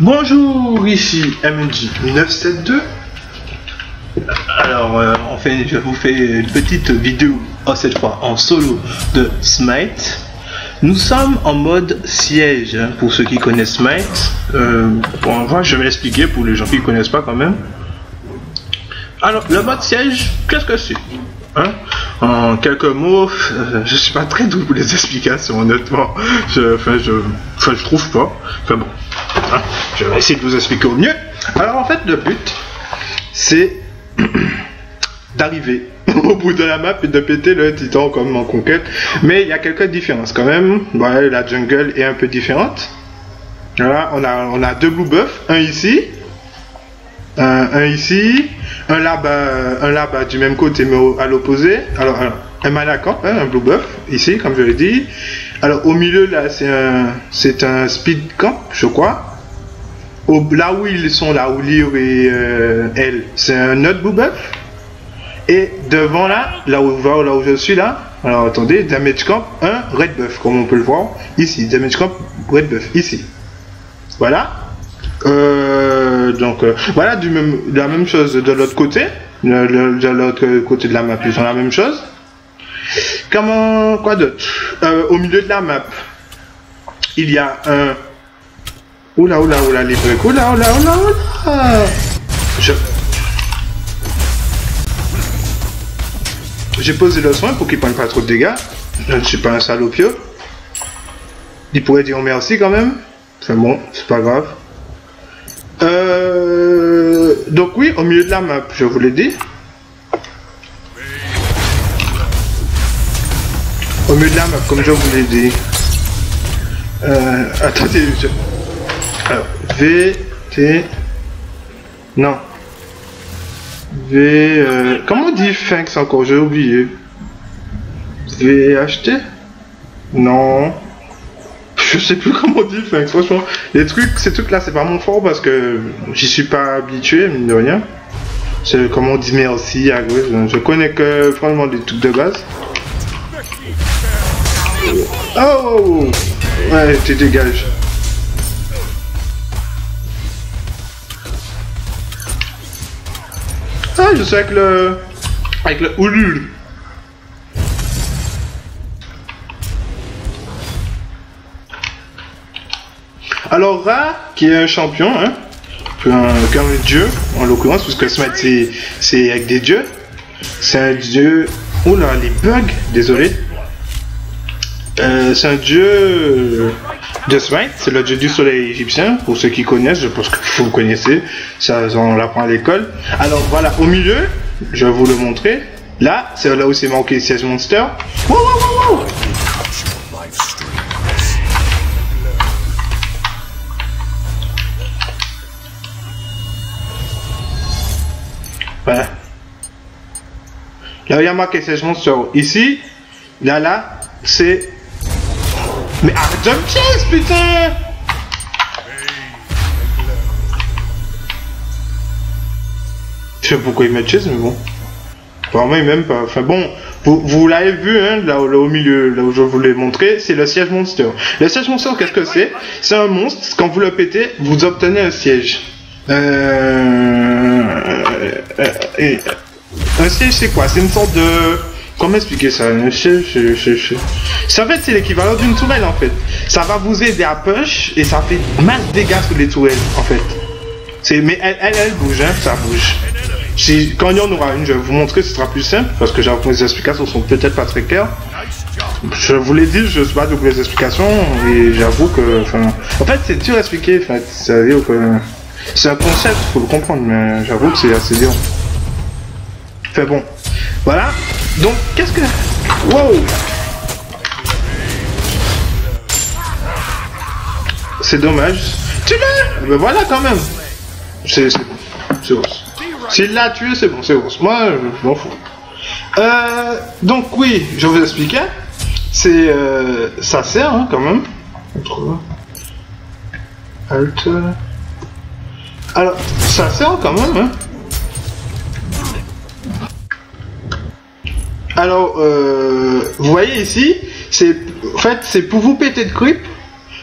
Bonjour, ici MNJ972. Alors, je vous fais une petite vidéo, cette fois en solo, de Smite. Nous sommes en mode siège, hein, pour ceux qui connaissent Smite. Bon, je vais l'expliquer pour les gens qui ne connaissent pas quand même. Alors, le mode siège, qu'est-ce que c'est, hein? En quelques mots, je suis pas très doué pour les explications, honnêtement. Je trouve pas. Enfin bon, hein, je vais essayer de vous expliquer au mieux. Alors en fait, le but, c'est d'arriver au bout de la map et de péter le titan comme en conquête. Mais il y a quelques différences quand même. Ouais, la jungle est un peu différente. Voilà, on a deux blue buffs, un ici, un ici, un là-bas du même côté mais à l'opposé. Alors un mana camp, hein, un blue buff ici comme je l'ai dit. Alors au milieu là c'est un speed camp je crois. Là où ils sont, là où Lyre et elle, c'est un autre blue buff. Et devant là où je suis là, alors attendez, damage camp, un red buff comme on peut le voir ici, damage camp, red buff ici. Voilà. Donc voilà, la même chose de l'autre côté, de l'autre côté de la map, ils ont la même chose. Quoi d'autre? Au milieu de la map, il y a un... Oula, les breaks, oula. J'ai posé le soin pour qu'il prenne pas trop de dégâts. Je ne suis pas un salopieux. Il pourrait dire merci quand même. Enfin bon, c'est pas grave. Donc oui, au milieu de la map, je vous l'ai dit. Au milieu de la map, comme je vous l'ai dit. Attendez, alors, non. Comment on dit Finks encore? J'ai oublié. VHT? Non. Je sais plus comment on dit Finks, franchement. Ces trucs là, c'est pas mon fort parce que j'y suis pas habitué, mine de rien. C'est comment on dit merci, à gauche. Je connais que franchement des trucs de base. Oh! Ouais, tu dégages. Ah, je suis avec le Ulule. Alors Ra, qui est un champion, hein, qu'un dieu, en l'occurrence, parce que Smite c'est avec des dieux. C'est un dieu... Oula, les bugs, désolé. C'est un dieu de Smite, c'est le dieu du soleil égyptien, pour ceux qui connaissent, je pense que vous le connaissez, ça on l'apprend à l'école. Alors voilà, au milieu, je vais vous le montrer, là, c'est là où c'est marqué Siege Monster. Wow. Voilà. Là, il y a marqué Siege Monster ici, là, c'est... Mais arrête de me chase, putain! Je sais pas pourquoi il me chase, mais bon. Apparemment, il m'aime pas. Enfin bon, vous l'avez vu, hein, là au milieu, là où je vous l'ai montré, c'est le siège monster. Le siège monster, qu'est-ce que c'est? C'est un monstre, quand vous le pétez, vous obtenez un siège. Un siège, c'est quoi? C'est une sorte de... Comment expliquer ça? En fait, c'est l'équivalent d'une tourelle en fait. Ça va vous aider à punch et ça fait masse de dégâts sur les tourelles en fait. Mais elle bouge, hein, ça bouge. Quand il y en aura une, je vais vous montrer, ce sera plus simple parce que j'avoue que mes explications sont peut-être pas très claires. Je vous l'ai dit, je ne sais pas double les explications et j'avoue que, en fait, c'est dur à expliquer. En fait, c'est un concept, faut le comprendre, mais j'avoue que c'est assez dur. Enfin bon, voilà. Donc, qu'est-ce que... Wow! C'est dommage. Tu l'as! Ben voilà, quand même. C'est bon. S'il l'a tué, c'est bon, c'est bon. Moi, je m'en fous. Donc, oui, je vais vous expliquer. C'est... ça sert, hein, quand même. Alt... Alors, ça sert quand même, hein. Alors, vous voyez ici, en fait, c'est pour vous péter de creep,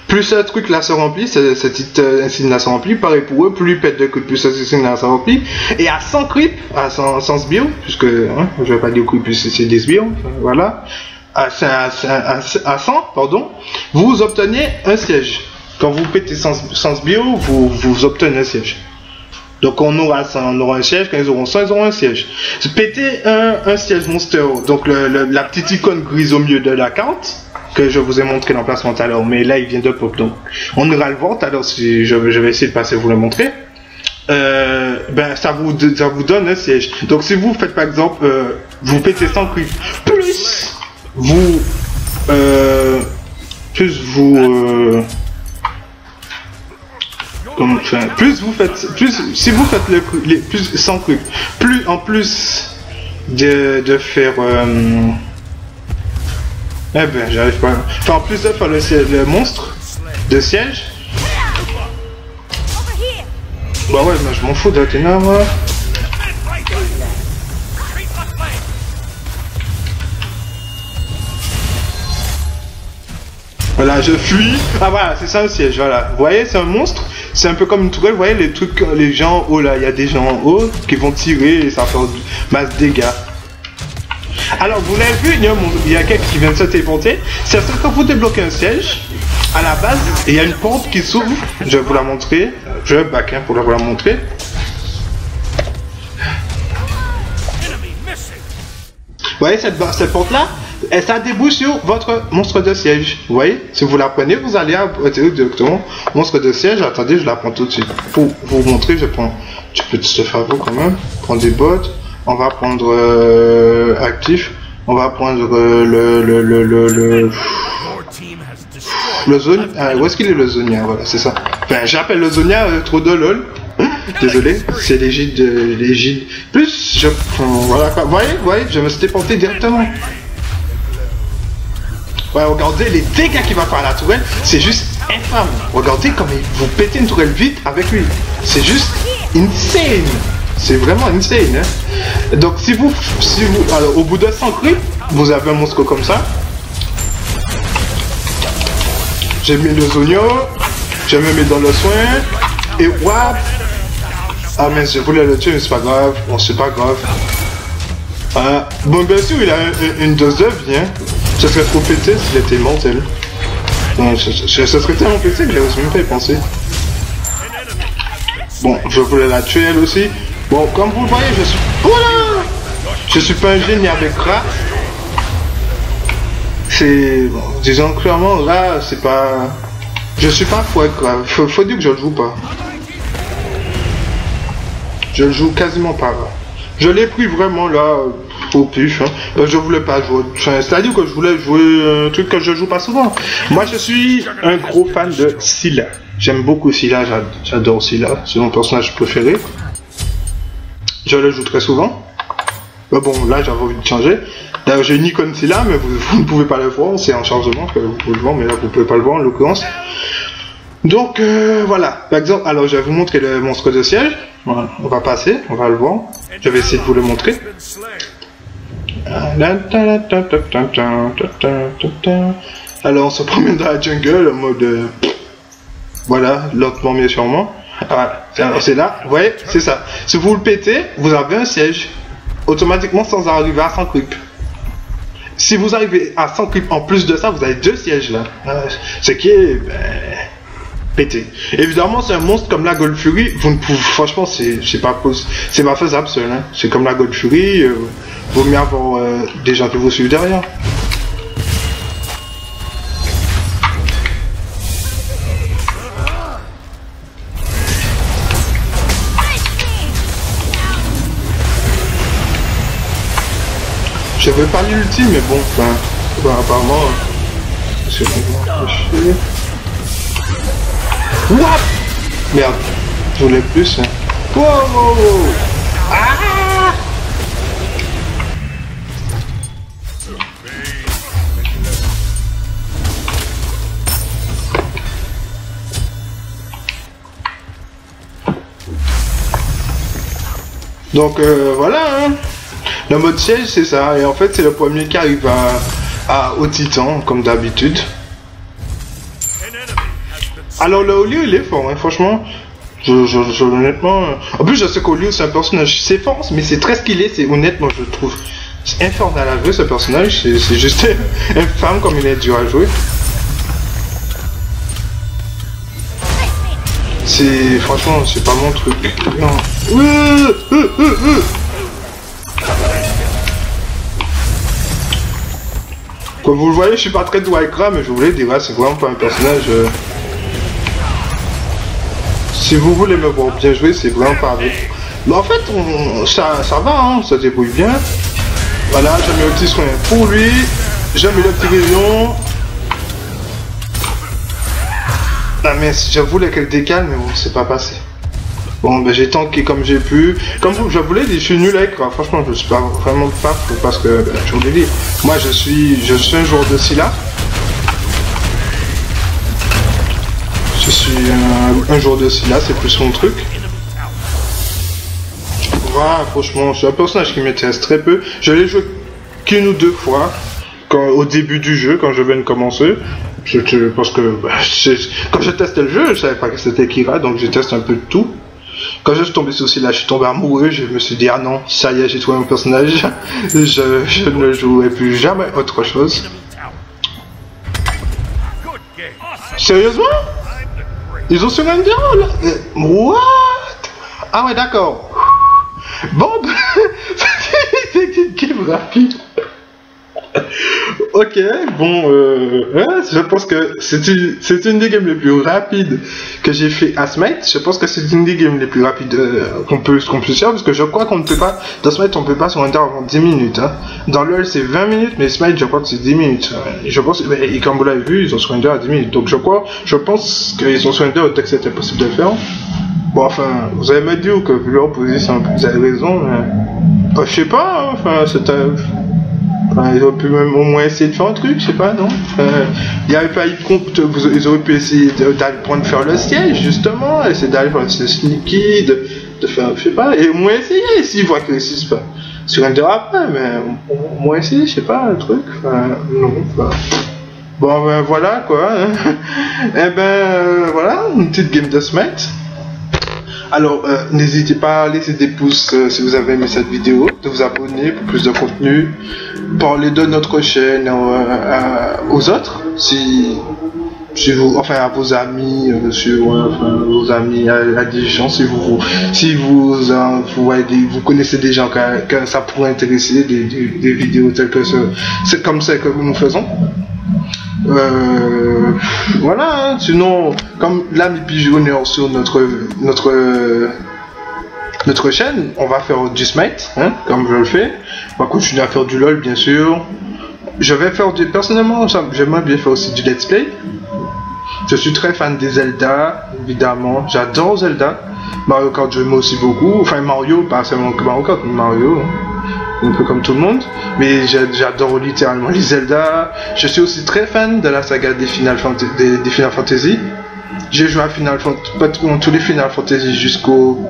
Plus un truc là se remplit, cette insigne là se remplit, pareil pour eux, plus ils pètent de coups, plus cette insigne là se remplit. Et à 100 creep, à 100 sbires, puisque hein, je vais pas dire creep puisque c'est des sbires, voilà. À 100, pardon, vous obtenez un siège. Quand vous pétez 100 sbires, vous obtenez un siège. Donc on aura 100, on aura un siège, quand ils auront 100, ils auront un siège. Pétez un siège monster, donc la petite icône grise au milieu de la carte, que je vous ai montré l'emplacement tout à l'heure, mais là il vient de pop, donc on ira le voir tout à l'heure si je vais essayer de passer vous le montrer. Ben ça vous donne un siège. Donc si vous faites par exemple, vous pétez 100 creep, plus vous si vous faites les plus 100 creep, plus en plus de faire eh ben, j'arrive pas. Enfin, en plus de faire le monstre de siège. Bah ouais, mais je m'en fous d'Athéna, moi. Voilà, je fuis. Ah voilà, c'est ça un siège, voilà. Vous voyez, c'est un monstre. C'est un peu comme une tourelle, vous voyez les trucs, les gens en haut là. Il y a des gens en haut qui vont tirer et ça va faire masse de dégâts. Alors, vous l'avez vu, il y a quelqu'un qui vient de se téléporter. C'est parce que quand vous débloquez un siège, à la base, il y a une porte qui s'ouvre. Je vais vous la montrer. Je vais back pour vous la montrer. Vous voyez cette porte-là, ça débouche sur votre monstre de siège. Vous voyez, si vous la prenez, vous allez atterrir directement monstre de siège. Attendez, je la prends tout de suite. Pour vous montrer, je prends un petit peu de stuff à vous quand même. Prends des bottes. On va prendre actif. On va prendre le zone. Où est-ce qu'il est le zonia? Voilà, c'est ça. Enfin, j'appelle le zonia trop de lol. Désolé, c'est l'égide. Plus, voilà quoi. Vous voyez, je me suis déporté directement. Ouais, regardez les dégâts qu'il va faire à la tourelle. C'est juste infâme. Regardez comme vous pétez une tourelle vite avec lui. C'est juste insane. C'est vraiment insane, hein. Donc si vous, alors au bout de 100 creep, vous avez un monstre comme ça. J'ai mis le zonio, je me mets dans le soin, et wap. Ah mais je voulais le tuer, mais c'est pas grave, bon c'est pas grave. Bon bien sûr il a une dose de vie, hein. Ce serait trop pété s'il était mortel. Ce serait tellement pété que j'avais même pas y penser. Bon, je voulais la tuer elle aussi. Bon, comme vous le voyez, je suis... Voilà. Je suis pas un génie avec rat. C'est... Bon, disons clairement, là, c'est pas... Je suis pas fou avec rat. Faut dire que je le joue pas. Je le joue quasiment pas là. Je l'ai pris vraiment là, au pif. Hein. Je voulais pas jouer. C'est-à-dire que je voulais jouer un truc que je joue pas souvent. Moi, je suis un gros fan de Scylla. J'aime beaucoup Scylla, j'adore Scylla. C'est mon personnage préféré. Je le joue très souvent. Mais bon, là j'avais envie de changer. D'ailleurs, j'ai une icône Scylla, mais vous ne pouvez pas le voir. C'est en chargement que vous pouvez le voir, mais là vous pouvez pas le voir en l'occurrence. Donc voilà. Par exemple, alors je vais vous montrer le monstre de siège. Voilà. On va passer, on va le voir. Je vais essayer de vous le montrer. Alors on se promène dans la jungle en mode... Voilà, lentement mais sûrement. Voilà, c'est là, vous voyez, c'est ça. Si vous le pétez, vous avez un siège. Automatiquement sans arriver à 100 creep. Si vous arrivez à 100 creep en plus de ça, vous avez 2 sièges là. Ce qui est... pété. Évidemment, c'est un monstre comme la Gold Fury. Vous ne pouvez... Franchement, c'est pas faisable seul. Hein. C'est comme la Gold Fury. Vaut mieux avoir des gens qui vous suivent derrière. J'avais pas l'ultime, mais bon, enfin, apparemment, c'est bon. What? Merde, je voulais plus. Hein. Wow, wow, wow. Ah! Donc voilà, hein. Le mode siège c'est ça, et en fait c'est le premier qui arrive au titan, comme d'habitude. Alors le Olio il est fort, hein, franchement. Honnêtement. En plus, je sais qu'Olio c'est un personnage, c'est fort, mais c'est très skillé, c'est honnêtement, je trouve. C'est infernal à jouer ce personnage, c'est juste infâme comme il est dur à jouer. C'est. Franchement, c'est pas mon truc. Non. Comme vous le voyez, je suis pas très doué mais je voulais dire, c'est vraiment pas un personnage. Si vous voulez me voir bien jouer, c'est vraiment pas avec. Mais en fait, ça va, hein, ça débrouille bien. Voilà, j'ai mis le petit soin pour lui. J'ai mis le petit rayon. Ah mais je voulais qu'elle décale, mais bon, c'est pas passé. Bon, ben j'ai tanké comme j'ai pu. Comme je voulais dire, je suis nul avec quoi. Franchement, je suis pas vraiment pas parce que ben, je vous l'ai dit. Moi, je suis un joueur de Scylla. Je suis un joueur de Scylla, c'est plus mon truc. Voilà, franchement, c'est un personnage qui m'intéresse très peu. Je l'ai joué qu'une ou deux fois au début du jeu, quand je viens de commencer. Parce que bah, quand je testais le jeu, je savais pas que c'était Kira, donc je teste un peu de tout. Quand je suis tombé sur Scylla, je suis tombé amoureux, je me suis dit ah non, ça y est, j'ai trouvé mon personnage. Je ne jouerai plus jamais autre chose. Sérieusement? Ils ont surrender là? What? Ah ouais, d'accord. Bon, c'est une game rapide. Ok, bon, je pense que c'est une des games les plus rapides que j'ai fait à Smite. Je pense que c'est une des games les plus rapides qu'on peut faire, parce que je crois qu'on ne peut pas, dans Smite on peut pas surrender avant 10 minutes. Hein. Dans LoL c'est 20 minutes, mais Smite je crois que c'est 10 minutes. Je pense, et comme vous l'avez vu, ils ont surrender à 10 minutes. Donc je pense qu'ils ont surrender au texte c'était possible de le faire. Bon, enfin, vous allez me dire que vu leur position, vous avez raison, mais je sais pas, hein, enfin, c'était. Enfin, ils auraient pu même au moins essayer de faire un truc, je sais pas, non? Il n'y avait pas eu de compte, ils auraient pu essayer d'aller faire le siège, justement, essayer d'aller faire le sneaky, de faire, je sais pas, et au moins essayer, s'ils voient qu'ils réussissent pas. Surrender après, mais au moins essayer, je sais pas, un truc, enfin, non, enfin. Bon, ben voilà, quoi, hein. Et ben, voilà, une petite game de Smite. Alors, n'hésitez pas à laisser des pouces si vous avez aimé cette vidéo, de vous abonner pour plus de contenu, parler de notre chaîne aux autres, si vous, enfin à vos amis, vos amis à des gens, si vous connaissez des gens que ça pourrait intéresser, des vidéos telles que c'est comme ça que nous faisons. Voilà, hein. Sinon, comme l'ami pigeonneur sur notre chaîne, on va faire du Smite, hein, comme je le fais. On va continuer à faire du LoL, bien sûr. Je vais faire personnellement, j'aimerais bien faire aussi du let's play. Je suis très fan des Zelda, évidemment. J'adore Zelda. Mario Kart, j'aime aussi beaucoup. Enfin, Mario, pas seulement que Mario Kart, mais Mario. Hein. Un peu comme tout le monde, mais j'adore littéralement les Zelda. Je suis aussi très fan de la saga des Final Fantasy. J'ai joué à tous les Final Fantasy jusqu'au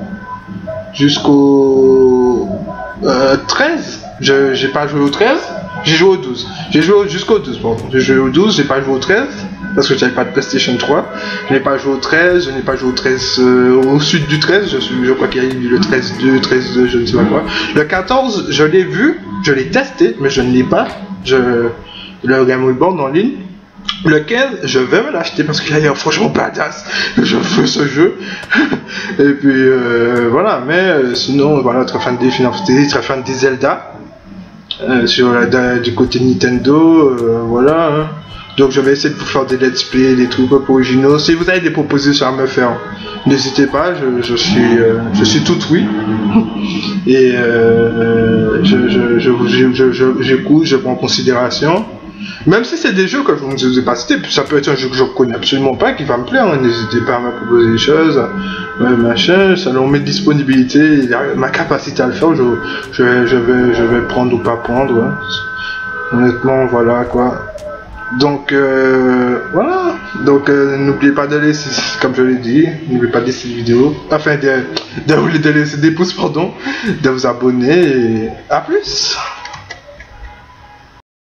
13. J'ai pas joué au 13, j'ai joué au 12. J'ai joué jusqu'au 12, pardon. J'ai joué au 12, j'ai pas joué au 13. Parce que j'avais pas de PlayStation 3, je n'ai pas joué au 13, je n'ai pas joué au 13, au sud du 13, je crois qu'il y a eu le 13-2, 13-2, je ne sais pas quoi. Le 14, je l'ai vu, je l'ai testé, mais je ne l'ai pas, le Game Reborn en ligne. Le 15, je vais me l'acheter parce qu'il a l'air franchement badass, je veux ce jeu. Et puis voilà, mais sinon, voilà, très fan des Final Fantasy, très fan des Zelda, du côté Nintendo, voilà. Hein. Donc je vais essayer de vous faire des let's play, des trucs originaux. Si vous avez des propositions à me faire, n'hésitez pas, je suis tout oui. Et j'écoute, je prends en considération. Même si c'est des jeux que je ne vous ai pas cités, ça peut être un jeu que je ne connais absolument pas, qui va me plaire, hein. N'hésitez pas à me proposer des choses, machin, selon mes disponibilités, ma capacité à le faire, je vais prendre ou pas prendre. Hein. Honnêtement, voilà quoi. Donc voilà, donc n'oubliez pas de laisser, comme je l'ai dit, n'oubliez pas de laisser une vidéo, enfin de laisser des pouces, pardon, de vous abonner et à plus.